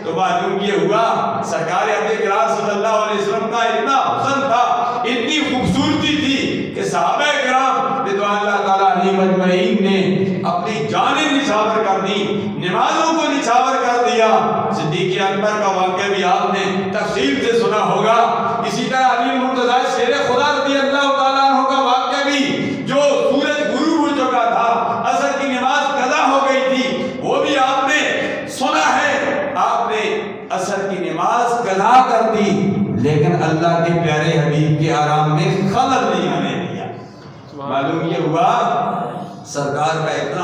تو معلوم یہ ہوا سرکار انبیاء کرام صلی اللہ علیہ وسلم کا اتنا حسن تھا، اتنی خوبصورتی تھی کہ صحابہ کرام رضوان اللہ تعالیٰ علیہم اجمعین نے اپنی جانیں نچھاور کر دی، نمازوں کو نچھاور کر دیا۔ صدیق اکبر کا واقعہ بھی آپ نے تفصیل سے سنا ہوگا۔ اسی طرح علی المرتضیٰ شیر خدا رضی اللہ تعالیٰ عنہ کا واقعہ بھی، جو سورج غروب ہو چکا تھا، عصر کی نماز قضا ہو گئی تھی، وہ بھی آپ نے سنا ہے۔ آپ نے عصر کی نماز قضا کر دی، لیکن اللہ کے پیارے حبیب کے آرام میں خلل نہیں آنے دیا۔ معلوم یہ ہوا سرکار کا اتنا